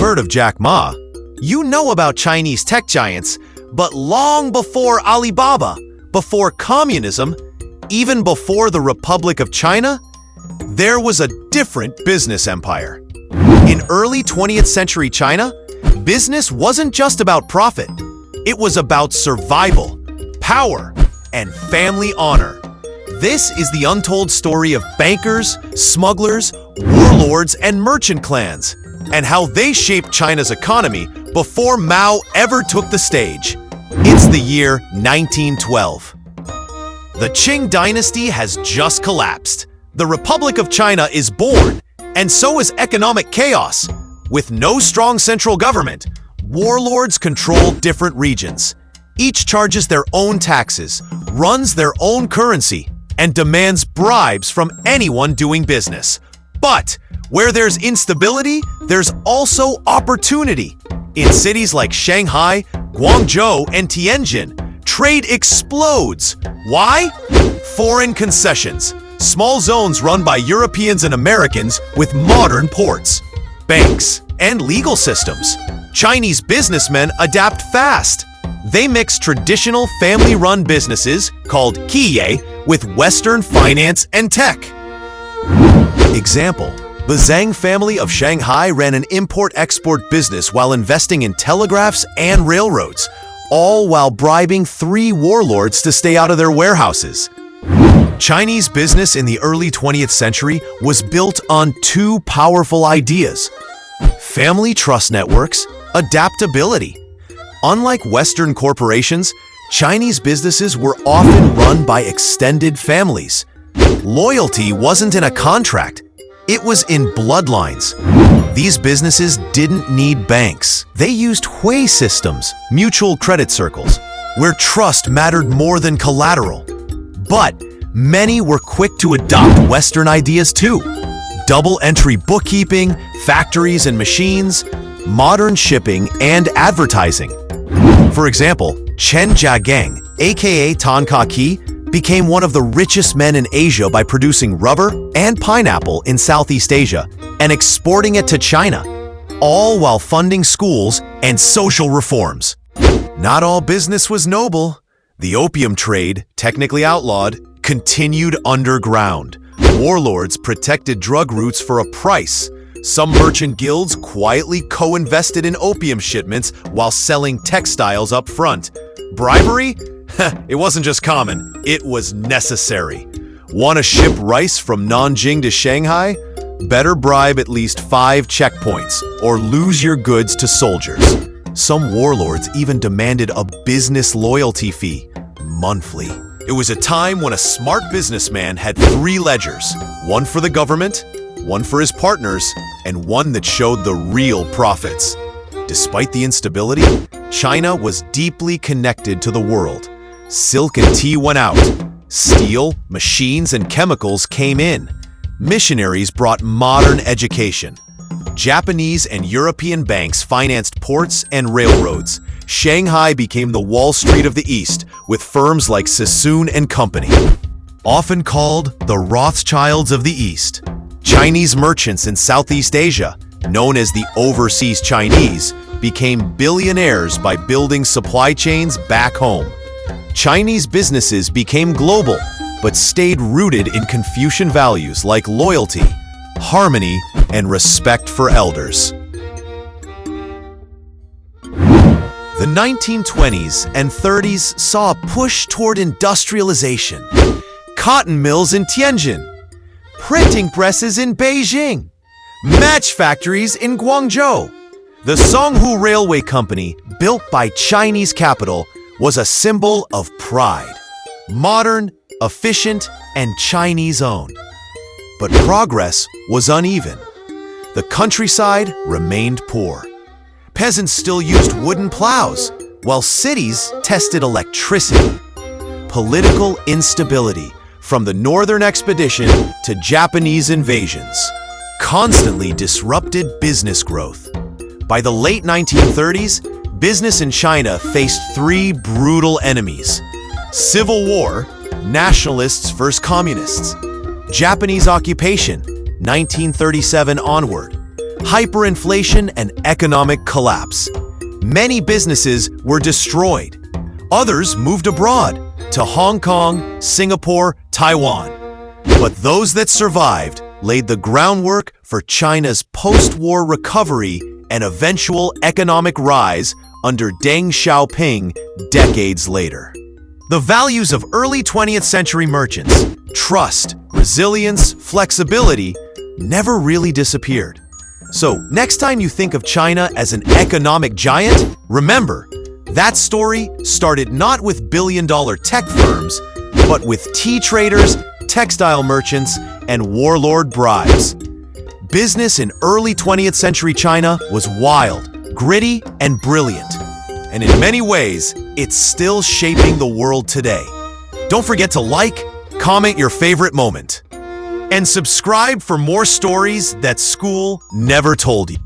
heard of Jack Ma. You know about Chinese tech giants, but long before Alibaba, before communism, even before the Republic of China, there was a different business empire. In early 20th century China, business wasn't just about profit. It was about survival, power, and family honor. This is the untold story of bankers, smugglers, warlords, and merchant clans, and how they shaped China's economy before Mao ever took the stage. It's the year 1912. The Qing dynasty has just collapsed. The Republic of China is born, and so is economic chaos. With no strong central government, warlords control different regions. Each charges their own taxes, runs their own currency, and demands bribes from anyone doing business. But where there's instability, there's also opportunity. In cities like Shanghai, Guangzhou, and Tianjin, trade explodes. Why? Foreign concessions, small zones run by Europeans and Americans with modern ports, banks, and legal systems. Chinese businessmen adapt fast. They mix traditional family-run businesses, called qiye, with Western finance and tech. Example: the Zhang family of Shanghai ran an import-export business while investing in telegraphs and railroads, all while bribing 3 warlords to stay out of their warehouses. Chinese business in the early 20th century was built on 2 powerful ideas: family trust networks, adaptability. Unlike Western corporations, Chinese businesses were often run by extended families. Loyalty wasn't in a contract, it was in bloodlines. These businesses didn't need banks. They used Hui systems, mutual credit circles, where trust mattered more than collateral. But many were quick to adopt Western ideas too. Double-entry bookkeeping, factories and machines, modern shipping, and advertising. For example, Chen Jiagang, aka Tan Kaki, became one of the richest men in Asia by producing rubber and pineapple in Southeast Asia and exporting it to China, all while funding schools and social reforms. Not all business was noble. The opium trade, technically outlawed, continued underground. Warlords protected drug routes for a price. Some merchant guilds quietly co-invested in opium shipments while selling textiles up front. Bribery? It wasn't just common, it was necessary. Want to ship rice from Nanjing to Shanghai? Better bribe at least 5 checkpoints or lose your goods to soldiers. Some warlords even demanded a business loyalty fee, monthly. It was a time when a smart businessman had 3 ledgers, one for the government, one for his partners, and one that showed the real profits. Despite the instability, China was deeply connected to the world. Silk and tea went out. Steel, machines, and chemicals came in. Missionaries brought modern education. Japanese and European banks financed ports and railroads. Shanghai became the Wall Street of the East, with firms like Sassoon and Company. Often called the Rothschilds of the East, Chinese merchants in Southeast Asia, known as the overseas Chinese, became billionaires by building supply chains back home. Chinese businesses became global, but stayed rooted in Confucian values like loyalty, harmony, and respect for elders. The 1920s and 30s saw a push toward industrialization. Cotton mills in Tianjin, printing presses in Beijing, match factories in Guangzhou. The Songhu Railway Company, built by Chinese capital, was a symbol of pride. Modern, efficient, and Chinese-owned. But progress was uneven. The countryside remained poor. Peasants still used wooden plows, while cities tested electricity. Political instability, from the Northern Expedition to Japanese invasions, constantly disrupted business growth. By the late 1930s, business in China faced 3 brutal enemies: civil war, nationalists versus communists; Japanese occupation, 1937 onward; hyperinflation, and economic collapse. Many businesses were destroyed. Others moved abroad to Hong Kong, Singapore, Taiwan. But those that survived laid the groundwork for China's post-war recovery and eventual economic rise under Deng Xiaoping decades later. The values of early 20th century merchants, trust, resilience, flexibility, never really disappeared. So next time you think of China as an economic giant, remember, that story started not with billion-dollar tech firms, but with tea traders, textile merchants, and warlord bribes. Business in early 20th century China was wild, gritty, and brilliant. And in many ways, it's still shaping the world today. Don't forget to like, comment your favorite moment, and subscribe for more stories that school never told you.